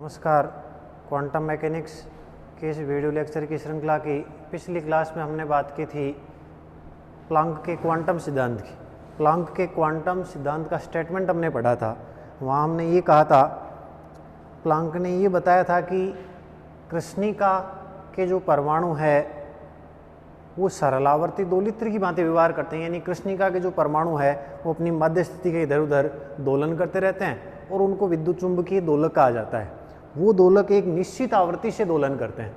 नमस्कार। Quantum mechanics के इस वीडियो लेक्चर की श्रृंखला की पिछली क्लास में हमने बात की थी प्लांक के क्वांटम सिद्धांत की। प्लांक के क्वांटम सिद्धांत का स्टेटमेंट हमने पढ़ा था। वहाँ हमने ये कहा था, प्लांक ने ये बताया था कि कृष्णिका के जो परमाणु है वो सरलावर्ती दोलित्र की भांति व्यवहार करते हैं, यानी कृष्णिका के जो परमाणु है वो अपनी मध्य स्थिति के इधर उधर दोलन करते रहते हैं और उनको विद्युत चुंबकीय दोलक कहा जाता है। वो दोलक एक निश्चित आवृत्ति से दोलन करते हैं।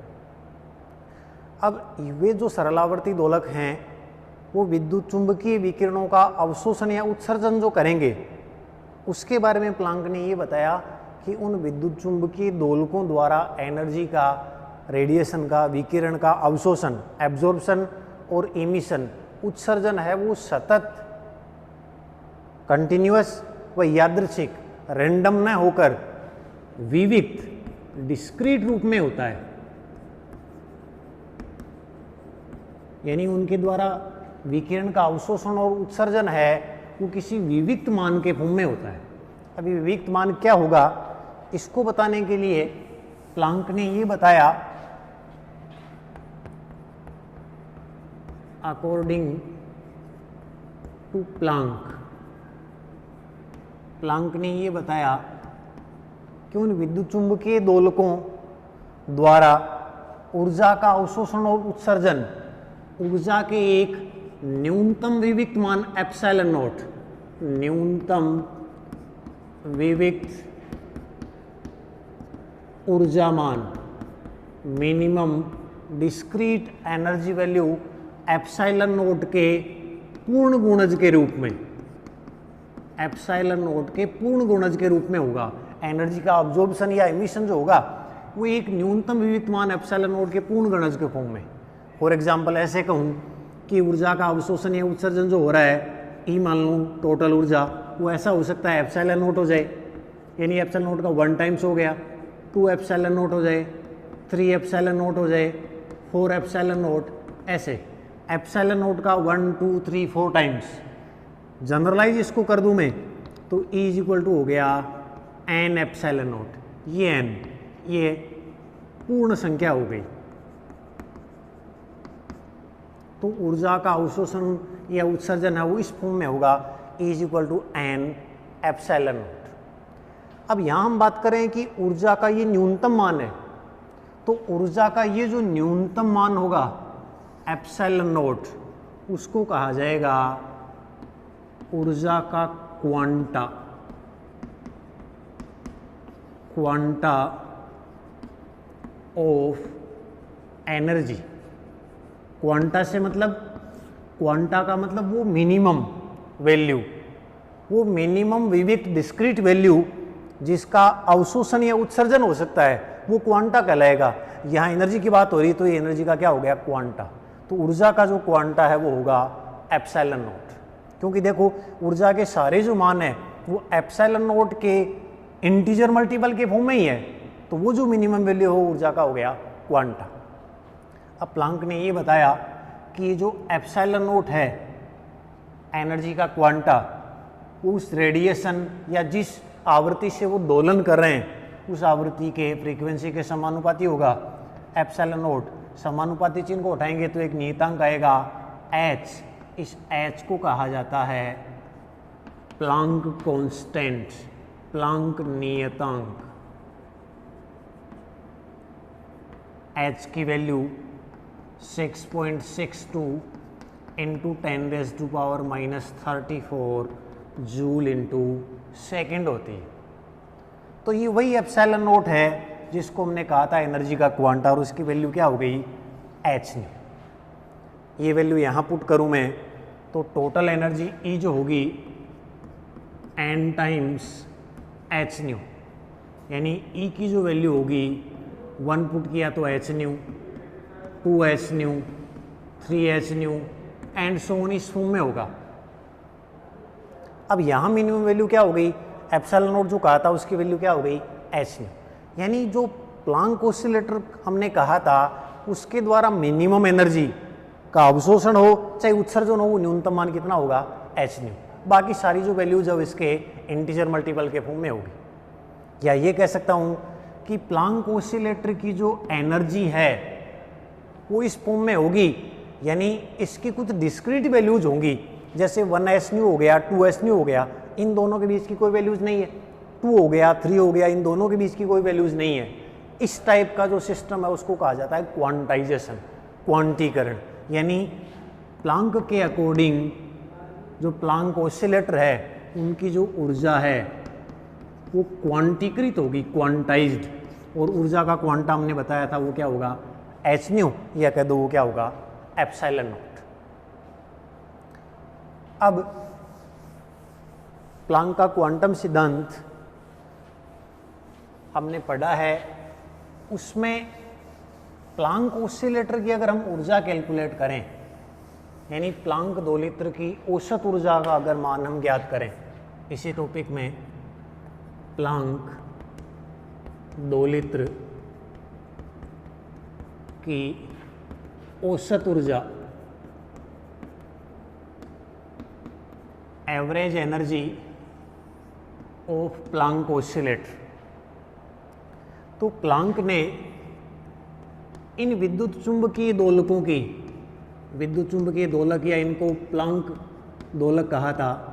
अब वे जो सरलावर्ती दोलक हैं वो विद्युत चुंबकीय विकिरणों का अवशोषण या उत्सर्जन जो करेंगे उसके बारे में प्लांक ने ये बताया कि उन विद्युत चुंबकीय दोलकों द्वारा एनर्जी का, रेडिएशन का, विकिरण का अवशोषण, एब्जॉर्प्शन और इमिशन, उत्सर्जन है वो सतत, कंटिन्यूअस व यादृच्छिक, रैंडम न होकर विविक्त, डिस्क्रीट रूप में होता है। यानी उनके द्वारा विकिरण का अवशोषण और उत्सर्जन है वो किसी विविक्त मान के फॉर्म में होता है। अभी विविक्त मान क्या होगा इसको बताने के लिए प्लांक ने ये बताया, अकॉर्डिंग टू प्लांक ने ये बताया कि उन विद्युत चुंबकीय दोलकों द्वारा ऊर्जा का अवशोषण और उत्सर्जन, ऊर्जा के एक न्यूनतम विविक्त मान एप्सिलॉन नॉट, न्यूनतम विविक्त ऊर्जा मान, minimum discrete energy value epsilon not के पूर्ण गुणज के रूप में, एप्सिलॉन नॉट के पूर्ण गुणज के रूप में होगा। एनर्जी का अब्जॉर्प्शन या एमिशन जो होगा वो एक न्यूनतम विविक्त मान एप्सिलॉन नॉट के पूर्ण गुणज के फॉर्म में। फॉर एग्जांपल ऐसे कहूँ कि ऊर्जा का अवशोषण या उत्सर्जन जो हो रहा है, ई मान लूँ टोटल ऊर्जा, वो ऐसा हो सकता है एप्सिलॉन नॉट हो जाए, यानी एप्सिलॉन नॉट का 1 टाइम्स हो गया, 2 एप्सिलॉन नॉट हो जाए, 3 एप्सिलॉन नॉट हो जाए, 4 एप्सिलॉन नॉट, ऐसे एप्सिलॉन नॉट का 1, 2, 3, 4 टाइम्स। जनरलाइज इसको कर दूं मैं तो E इक्वल टू हो गया n एप्सिलॉन नॉट। ये n, ये पूर्ण संख्या हो गई। तो ऊर्जा का अवशोषण या उत्सर्जन है वो इस फॉर्म में होगा, E equal to n epsilon naught. अब यहाँ हम बात करें कि ऊर्जा का ये न्यूनतम मान है, तो ऊर्जा का ये जो न्यूनतम मान होगा एप्सिलॉन नॉट, उसको कहा जाएगा ऊर्जा का quanta, quanta of energy. Quanta से मतलब, क्वांटा का मतलब वो मिनिमम वैल्यू, वो मिनिमम विविक्त डिस्क्रीट वैल्यू जिसका अवशोषण या उत्सर्जन हो सकता है वो क्वांटा कहलाएगा। यहाँ एनर्जी की बात हो रही तो ये एनर्जी का क्या हो गया, क्वांटा। तो ऊर्जा का जो क्वांटा है वो होगा एप्सिलॉन नॉट, क्योंकि देखो ऊर्जा के सारे जो मान है वो एप्सिलॉन नॉट के इंटीजर मल्टीपल के फॉर्म में ही है, तो वो जो मिनिमम वैल्यू हो ऊर्जा का हो गया क्वांटा। अब प्लांक ने ये बताया कि ये जो एप्सिलॉन नॉट है एनर्जी का क्वांटा, उस रेडिएशन या जिस आवृत्ति से वो दोलन कर रहे हैं उस आवृत्ति के फ्रीक्वेंसी के समानुपाती होगा। एप्सिलॉन नॉट समानुपाती चिन्ह को उठाएंगे तो एक नियतांक आएगा h, इस h को कहा जाता है प्लांक कांस्टेंट, प्लांक नियतांक। h की value 6.62 into 10⁻⁻34 joule into second होती है। तो ये वही एप्सिलॉन नॉट है जिसको हमने कहा था एनर्जी का क्वांटा, और उसकी वैल्यू क्या हो गई, h ने। ये वैल्यू यहाँ पुट करूँ मैं तो टोटल एनर्जी E जो होगी n टाइम्स h न्यू, यानी E की जो वैल्यू होगी 1 पुट किया तो h new, 2h new, 3h new and so on इस फॉर्म में होगा। अब यहाँ मिनिमम वैल्यू क्या हो गई, एप्सिलॉन नॉट जो कहा था उसकी वैल्यू क्या हो गई, h न्यू। यानी जो प्लांक ऑसिलेटर हमने कहा था उसके द्वारा मिनिमम एनर्जी का अवशोषण हो चाहे उत्सर्जन हो वो न्यूनतम मान कितना होगा, h न्यू। बाकी सारी जो वैल्यूज है इसके इंटीजर मल्टीपल के फॉर्म में होगी। या ये कह सकता हूँ कि प्लांक ऑसिलेटर की जो एनर्जी है वो इस फॉर्म में होगी, यानी इसकी कुछ डिस्क्रीट वैल्यूज होंगी, जैसे 1s न्यू हो गया, 2s न्यू हो गया, इन दोनों के बीच की कोई वैल्यूज नहीं है, 2 हो गया, 3 हो गया, इन दोनों के बीच की कोई वैल्यूज नहीं है। इस टाइप का जो सिस्टम है उसको कहा जाता है क्वांटाइजेशन, क्वांटीकरण। यानी प्लांक के अकॉर्डिंग जो प्लांक ऑसिलेटर है उनकी जो ऊर्जा है वो क्वांटीकृत होगी, क्वांटाइज्ड, और ऊर्जा का क्वांटा हमने बताया था वो क्या होगा, एच न्यू, या कह दो वो क्या होगा, एप्सिलॉन नॉट। अब प्लांक का क्वांटम सिद्धांत हमने पढ़ा है, उसमें प्लांक ऑसिलेटर की अगर हम ऊर्जा कैलकुलेट करें, यानी प्लांक दोलित्र की औसत ऊर्जा का अगर मान हम ज्ञात करें, इसी टॉपिक में प्लांक दोलित्र की औसत ऊर्जा, average energy of Planck oscillator, तो प्लांक ने इन विद्युत चुंबकीय दोलकों की, विद्युत चुंबकीय दोलक या इनको प्लांक दोलक कहा था,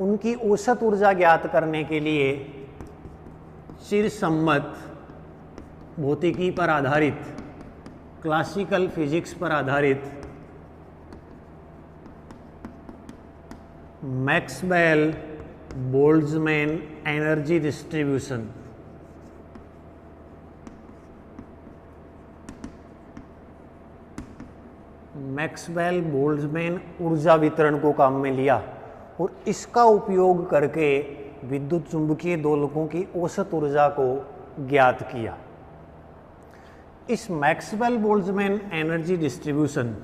उनकी औसत ऊर्जा ज्ञात करने के लिए चिरसम्मत भौतिकी पर आधारित, क्लासिकल फिजिक्स पर आधारित Maxwell Boltzmann energy distribution, Maxwell Boltzmann ऊर्जा वितरण को काम में लिया और इसका उपयोग करके विद्युत चुंबकीय दोलकों की औसत ऊर्जा को ज्ञात किया। इस मैक्सवेल बोल्ट्जमैन एनर्जी डिस्ट्रीब्यूशन,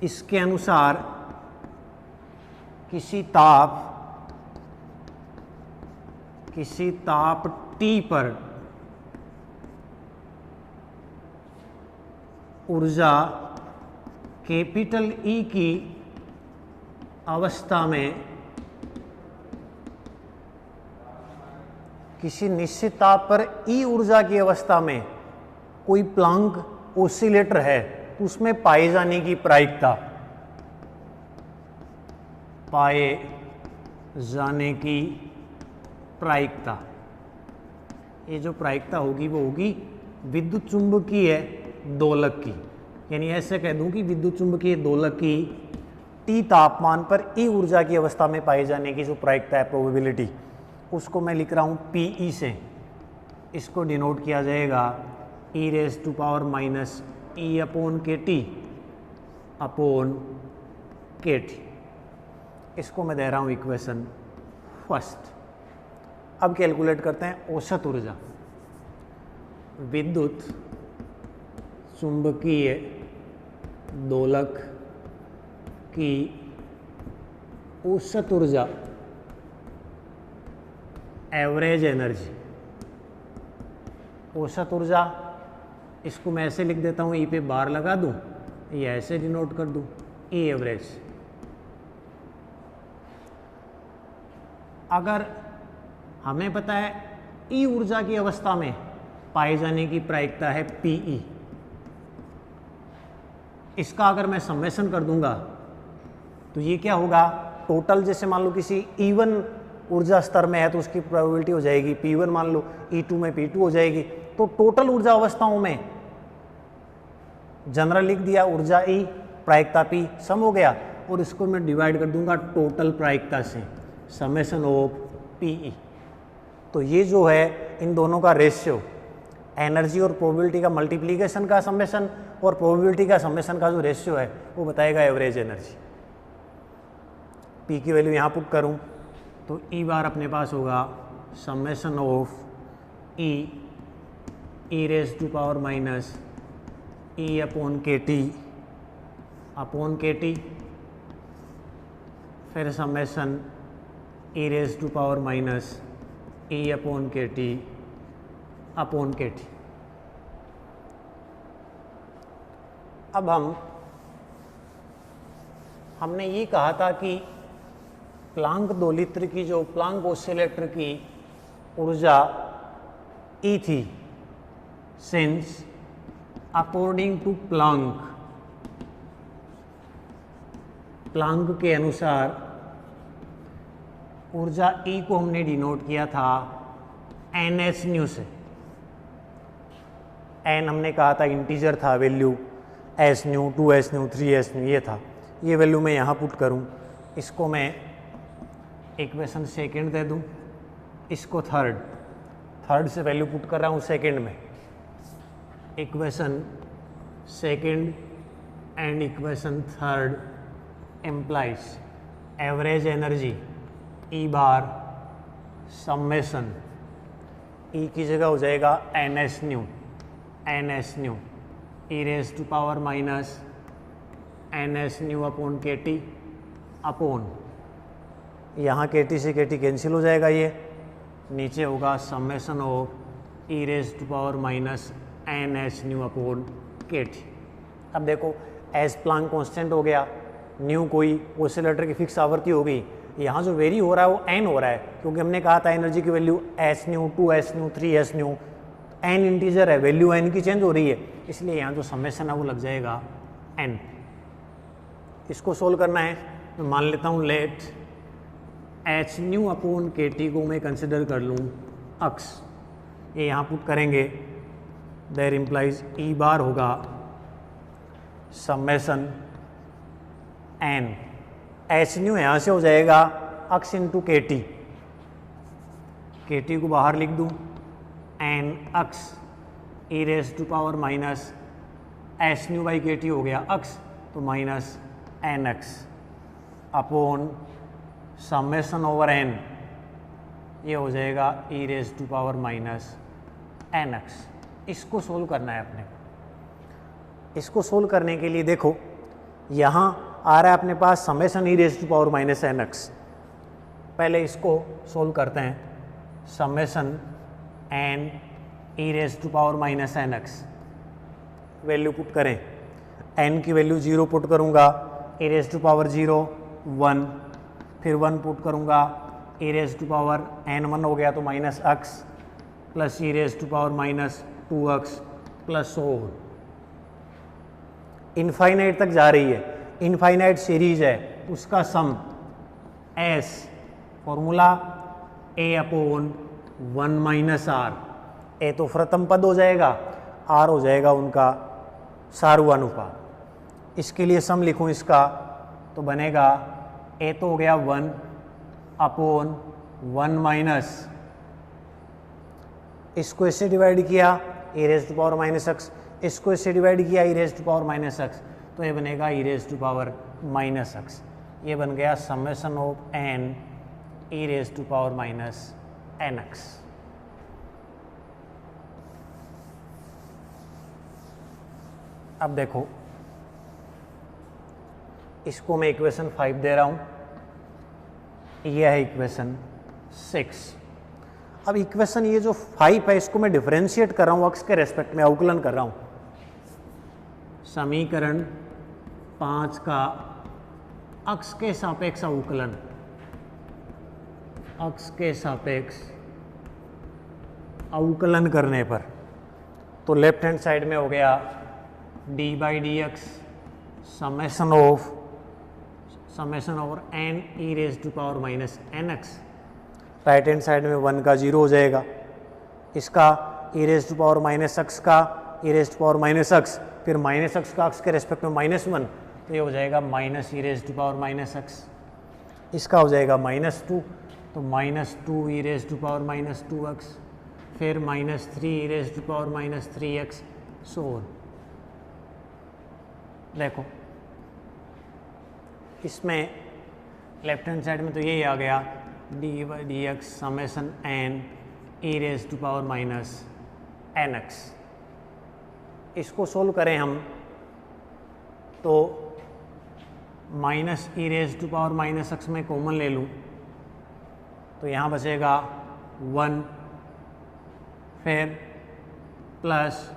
इसके अनुसार किसी ताप T पर ऊर्जा कैपिटल E की अवस्था में, किसी निश्चित ताप पर E ऊर्जा की अवस्था में कोई प्लांक ऑसिलेटर है तो उसमें पाए जाने की प्रायिकता, पाए जाने की प्रायिकता, ये जो प्रायिकता होगी वो होगी विद्युत चुंबकीय दोलक की। यानी ऐसे कह दूं कि विद्युत चुंबकीय दोलक की T तापमान पर E ऊर्जा की अवस्था में पाए जाने की जो प्रायिकता है, प्रोबेबिलिटी, उसको मैं लिख रहा हूं PE से। इसको डिनोट किया जाएगा e⁻⁻ अपॉन KT। इसको मैं दे रहा हूं इक्वेशन फर्स्ट। अब कैलकुलेट करते हैं औसत ऊर्जा। विद्युत चुंबकीय दोलक की औसत ऊर्जा, एवरेज एनर्जी, औसत ऊर्जा, इसको मैं ऐसे लिख देता हूँ, ई पे बार लगा दूँ, ये ऐसे डिनोट कर दूँ, ई एवरेज। अगर हमें पता है ई ऊर्जा की अवस्था में पाए जाने की प्रायिकता है PE, इसका अगर मैं सम्मेशन कर दूंगा तो ये क्या होगा, टोटल, जैसे मान लो किसी E1 ऊर्जा स्तर में है तो उसकी प्रोबेबिलिटी हो जाएगी P1, मान लो E2 में P2 हो जाएगी। तो टोटल ऊर्जा अवस्थाओं में जनरल लिख दिया, ऊर्जा E, प्रायिकता P, सम हो गया, और इसको मैं डिवाइड कर दूंगा टोटल प्रायिकता से, समेशन ऑफ PE। तो ये जो है इन दोनों का रेशियो, एनर्जी और प्रोबेबिलिटी का मल्टीप्लिकेशन का समेशन और प्रोबेबिलिटी का समेशन का जो रेशियो है वो बताएगा एवरेज एनर्जी। P की वैल्यू यहाँ पुट करूँ तो E बार अपने पास होगा summation of e⁻⁻e upon KT, फिर समेशन e⁻⁻e अपॉन KT। अब हमने ये कहा था कि प्लांक दोलित्र की, जो प्लांक ऑसिलेटर की ऊर्जा ई थी, since according to Planck, Planck के अनुसार ऊर्जा E को हमने डिनोट किया था NH न्यू से। N हमने कहा था इंटीजर था value, S new, 2S new, 3S new ये था। ये वैल्यू मैं यहाँ पुट करूँ, इसको मैं इक्वेशन सेकेंड दे दूँ, इसको थर्ड से वैल्यू पुट कर रहा हूँ सेकेंड में। Equation second and equation third employs average energy E bar summation, E की जगह हो जाएगा NS nu, E raise to power minus NS nu upon KT upon, यहाँ KT से KT कैंसिल हो जाएगा, ये नीचे होगा summation of E raise to power minus NH nu upon KT। अब देखो एज प्लांक कांस्टेंट हो गया, न्यू कोई ऑसिलेटर की फिक्स आवृत्ति हो गई, यहाँ जो वेरी हो रहा है वो n हो रहा है, क्योंकि हमने कहा था एनर्जी की value S new, 2S new, 3S new, n integer है, वैल्यू n की चेंज हो रही है, इसलिए यहाँ जो समेशन है वो लग जाएगा n। इसको सोल्व करना है, मैं मान लेता हूँ let H nu upon KT को मैं कंसिडर कर लूँ अक्स, ये यहाँ पुट करेंगे, देयर इम्प्लाइज ई बार होगा समेशन n, H न्यू यहाँ से हो जाएगा अक्स इंटू KT, KT को बाहर लिख दूँ, n x E raise to power minus S nu by KT हो गया अक्स, तो minus NX upon summation over n, ये हो जाएगा ई raise to power minus NX। इसको सोल्व करना है अपने को। इसको सोल्व करने के लिए देखो यहाँ आ रहा है अपने पास summation E raise to power minus NX। पहले इसको सोल्व करते हैं, summation n E raise to power minus NX, value put करें, n की वैल्यू 0 पुट करूँगा, ई रेज टू पावर 0 1, फिर 1 पुट करूँगा, E raise to power n1 हो गया तो minus x plus e raise to power minus 2x plus so infinite तक जा रही है, इनफाइनाइट सीरीज है, उसका sum S, formula A upon 1 minus R, A तो प्रथम पद हो जाएगा, R हो जाएगा उनका सार्वनुपात। इसके लिए सम लिखूं इसका, तो बनेगा A तो हो गया 1 अपॉन 1 माइनस, इसको इससे डिवाइड किया e raise to power minus x, इसको इससे डिवाइड किया e raise to power minus x, तो ये बनेगा e raise to power minus x. ये बन गया summation of n e raise to power minus n x. अब देखो इसको मैं इक्वेशन 5 दे रहा हूँ, यह है इक्वेशन 6। अब इक्वेशन ये जो 5 है इसको मैं डिफरेंशिएट कर रहा हूँ अक्स के रेस्पेक्ट में, अवकलन कर रहा हूँ। समीकरण 5 का अक्स के सापेक्ष अवकलन, अक्स के सापेक्ष अवकलन करने पर तो लेफ्ट हैंड साइड में हो गया d by d x summation over n E raise to power minus n x. Right hand side में 1 का 0 हो जाएगा, इसका E raise to power minus x का E raise to power minus x, फिर माइनस एक्स का x के respect में -1, तो ये हो जाएगा minus E raise to power minus x. इसका हो जाएगा -2, तो -2 ई raise to power minus 2x, फिर -3 ई raise to power minus 3x, so on. देखो इसमें लेफ्ट हैंड साइड में तो यही आ गया d by d x summation n E raise to power minus n x. इसको सोल्व करें हम तो minus E raise to power minus x में कॉमन ले लूँ तो यहाँ बचेगा 1, फिर plus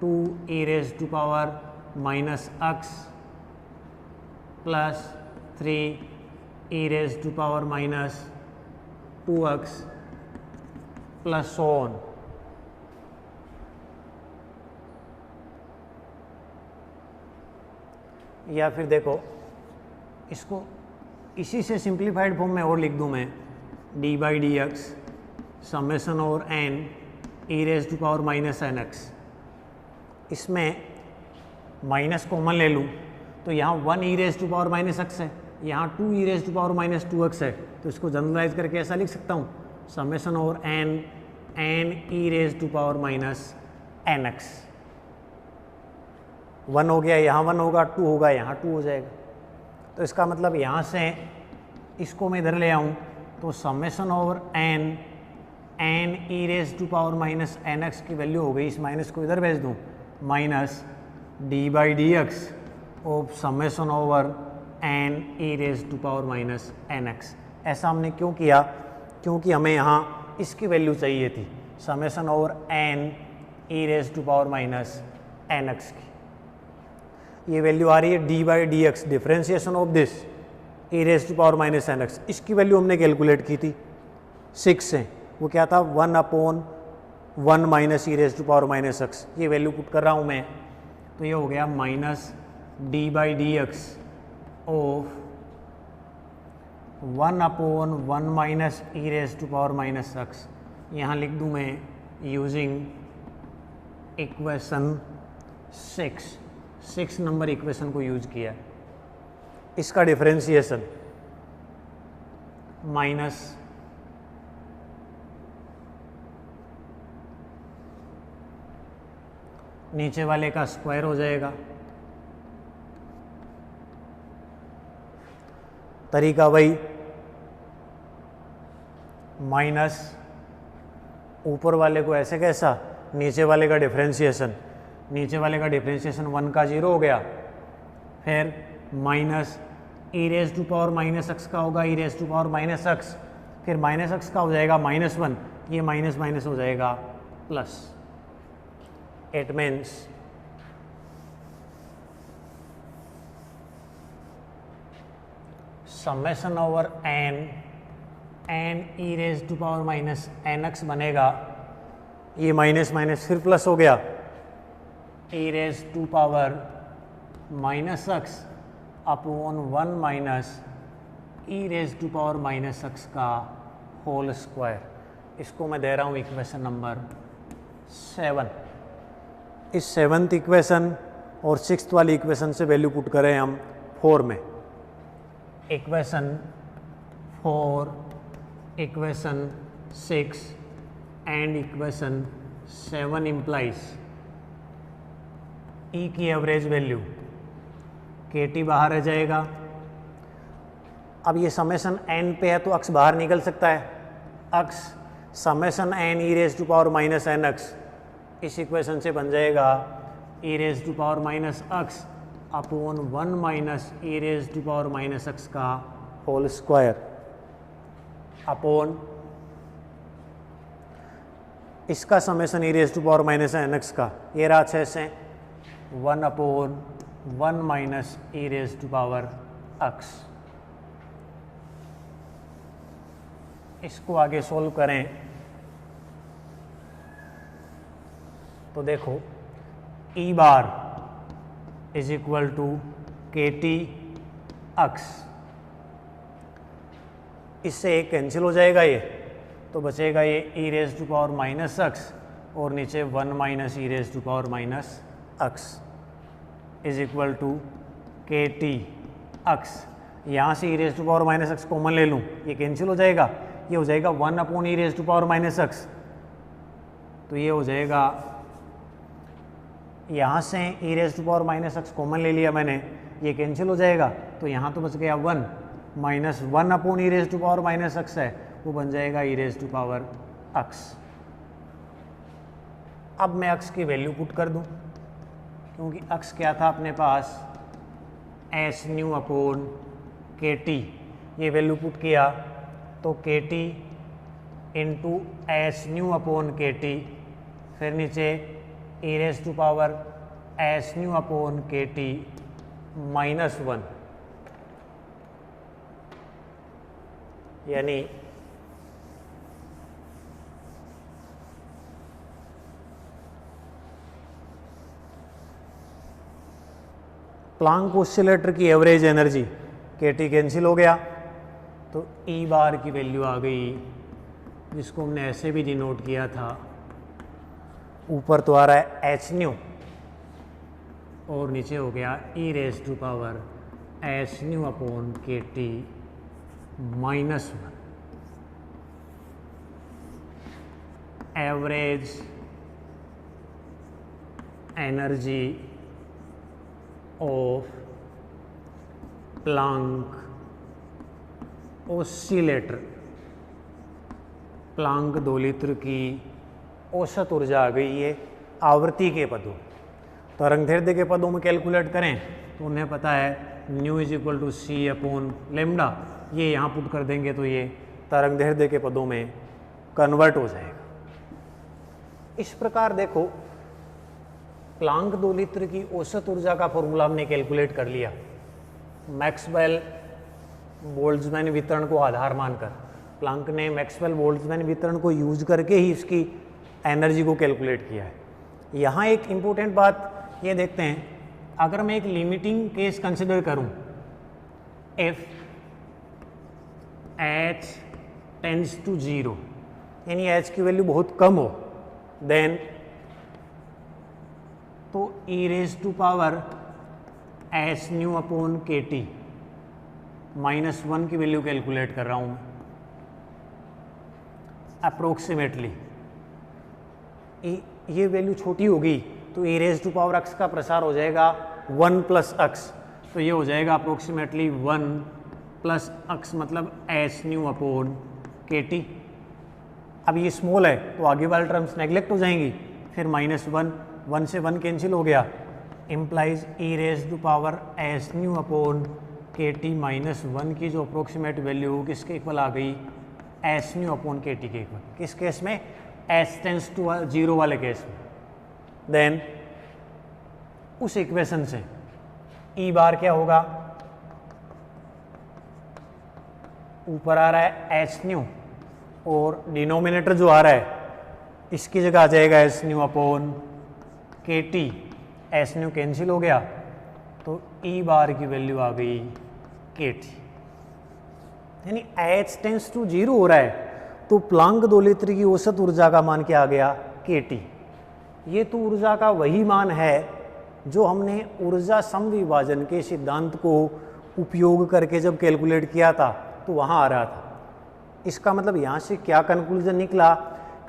2 E raise to power minus x plus 3 E raise to power minus 2x plus so on. या फिर देखो इसको इसी से सिंप्लीफाइड फॉर्म में और लिख दूँ मैं, d by d x summation over n E raise to power minus n x. इसमें माइनस कॉमन ले लूँ तो यहाँ 1 e raise to power minus x है, यहाँ 2 ई raise to power minus 2x है, तो इसको जनरलाइज करके ऐसा लिख सकता हूँ summation over n n E raise to power minus n x. 1 हो गया, यहाँ 1 होगा, 2 होगा, यहाँ 2 हो जाएगा। तो इसका मतलब यहाँ से इसको मैं इधर ले आऊँ तो summation over n n E raise to power minus n x की वैल्यू हो गई, इस माइनस को इधर भेज दूँ, minus d by d x of summation over n E raise to power minus n x. ऐसा हमने क्यों किया? क्योंकि हमें यहाँ इसकी वैल्यू चाहिए थी, summation over n E raise to power minus n x की। ये वैल्यू आ रही है d by d x, differentiation of this e raise to power minus n x. इसकी वैल्यू हमने कैलकुलेट की थी 6 से, वो क्या था 1/1 minus E raise to power minus x. ये वैल्यू पुट कर रहा हूँ मैं, तो ये हो गया minus d by d x of 1/1 minus E raise to power minus x. यहाँ लिख दूँ मैं यूजिंग इक्वेशन 6 नंबर इक्वेशन को यूज किया। इसका डिफरेंशिएशन माइनस नीचे वाले का स्क्वायर हो जाएगा। तरीका वही, माइनस ऊपर वाले को ऐसे कैसा, नीचे वाले का डिफरेंशिएशन, नीचे वाले का डिफरेंशिएशन 1 का 0 हो गया, फिर minus E raise to power minus x का होगा e raise to power minus x, फिर माइनस एक्स का हो जाएगा -1, ये माइनस माइनस हो जाएगा plus. It means summation over n n E raise to power minus n x बनेगा, ये माइनस माइनस फिर प्लस हो गया, e raise to power minus x upon 1 minus E raise to power minus x का whole square. इसको मैं दे रहा हूँ इक्वेशन नंबर 7। इस 7th इक्वेशन और 6th वाली इक्वेशन से वैल्यू पुट करें हम 4 में। Equation 4, equation 6 and equation 7 implies e की एवरेज वैल्यू के टी बाहर रह जाएगा। अब ये समेसन एन पे है तो अक्स बाहर निकल सकता है, अक्स summation n E raise to power minus n x इस इक्वेशन से बन जाएगा ई raise to power minus x upon 1 minus E raise to power minus x का होल स्क्वायर अपॉन इसका summation e raise to power minus n x का, ये रहा 6 से 1/1 minus E raise to power x. इसको आगे सोल्व करें तो देखो e bar is equal to k t x, इससे एक कैंसिल हो जाएगा ये, तो बचेगा ये e raise to power minus x और नीचे 1 minus E raise to power minus x is equal to k t x. यहाँ से e raise to power minus x common ले लूँ, ये कैंसिल हो जाएगा, ये हो जाएगा 1 upon e raise to power minus x, तो ये हो जाएगा, यहाँ से e raise to power minus x common ले लिया मैंने, ये कैंसिल हो जाएगा, तो यहाँ तो बच गया 1 minus 1 upon e raise to power minus x है, वो बन जाएगा ई रेज टू पावर एक्स। अब मैं एक्स की वैल्यू पुट कर दूँ, क्योंकि एक्स क्या था अपने पास s nu upon k t, ये वैल्यू पुट किया तो k t into s nu upon k t, फिर नीचे e raise to power s nu upon k t -1, यानी प्लांक ऑसिलेटर की एवरेज एनर्जी KT कैंसिल हो गया, तो E बार की वैल्यू आ गई, जिसको हमने ऐसे भी डिनोट किया था, ऊपर तो आ रहा है h न्यू और नीचे हो गया e raise to power h nu upon KT -1 average energy of Planck oscillator. Planck दोलित्र की औसत ऊर्जा आ गई है आवृत्ति के पदों, तरंगदैर्ध्य के पदों में कैलकुलेट करें तो उन्हें पता है nu is equal to c upon lambda, ये यहाँ पुट कर देंगे तो ये तरंगदैर्ध्य के पदों में कन्वर्ट हो जाएगा। इस प्रकार देखो, प्लांक दोलित्र की औसत ऊर्जा का फॉर्मूला हमने कैलकुलेट कर लिया मैक्सवेल बोल्ट्जमैन वितरण को आधार मानकर। प्लांक ने मैक्सवेल बोल्ट्जमैन वितरण को यूज करके ही इसकी एनर्जी को कैलकुलेट किया है। यहाँ एक इम्पोर्टेंट बात ये देखते हैं, अगर मैं एक लिमिटिंग केस कंसिडर करूँ, इफ h टेंड्स टू 0, यानी h की वैल्यू बहुत कम हो, देन तो e raise to power h nu upon KT -1 की वैल्यू कैलकुलेट कर रहा हूँ मैं अप्रोक्सीमेटली। ये वैल्यू छोटी होगी तो e raise to power x का प्रसार हो जाएगा 1 + x, तो ये हो जाएगा अप्रोक्सीमेटली 1 + x मतलब h न्यू अपॉन KT। अब ये स्मॉल है तो आगे वाले टर्म्स नेग्लेक्ट हो जाएंगी, फिर -1, 1 से 1 कैंसिल हो गया, implies e raise to power h nu upon KT -1 की जो अप्रोक्सीमेट वैल्यू किसके इक्वल आ गई, h न्यू अपॉन KT के इक्वल। किस केस में, h टेंड्स टू 0 वाले केस में। देन उस इक्वेशन से E बार क्या होगा, ऊपर आ रहा है h न्यू और डिनोमिनेटर जो आ रहा है इसकी जगह आ जाएगा h nu upon KT, h new cancel हो गया तो E बार की वैल्यू आ गई KT। यानी h टेंड्स टू 0 हो रहा है तो प्लांक दोलित्र की औसत ऊर्जा का मान क्या आ गया, KT। ये तो ऊर्जा का वही मान है जो हमने ऊर्जा समविभाजन के सिद्धांत को उपयोग करके जब कैलकुलेट किया था तो वहाँ आ रहा था। इसका मतलब यहाँ से क्या कंक्लूजन निकला,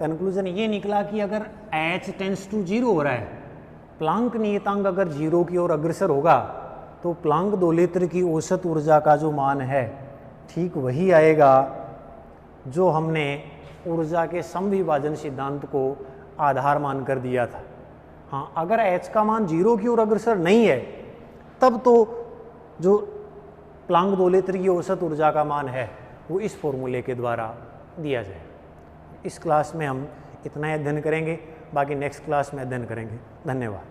कंक्लूजन ये निकला कि अगर h टेंड्स टू 0 हो रहा है, प्लांक नियतांक अगर 0 की ओर अग्रसर होगा तो प्लांक दोलित्र की औसत ऊर्जा का जो मान है ठीक वही आएगा जो हमने ऊर्जा के समविभाजन सिद्धांत को आधार मानकर दिया था। हाँ, अगर h का मान 0 की ओर अग्रसर नहीं है तब तो जो प्लांक दोलित्र की औसत ऊर्जा का मान है वो इस फॉर्मूले के द्वारा दिया जाए। इस क्लास में हम इतना ही अध्ययन करेंगे, बाकी नेक्स्ट क्लास में अध्ययन करेंगे। धन्यवाद।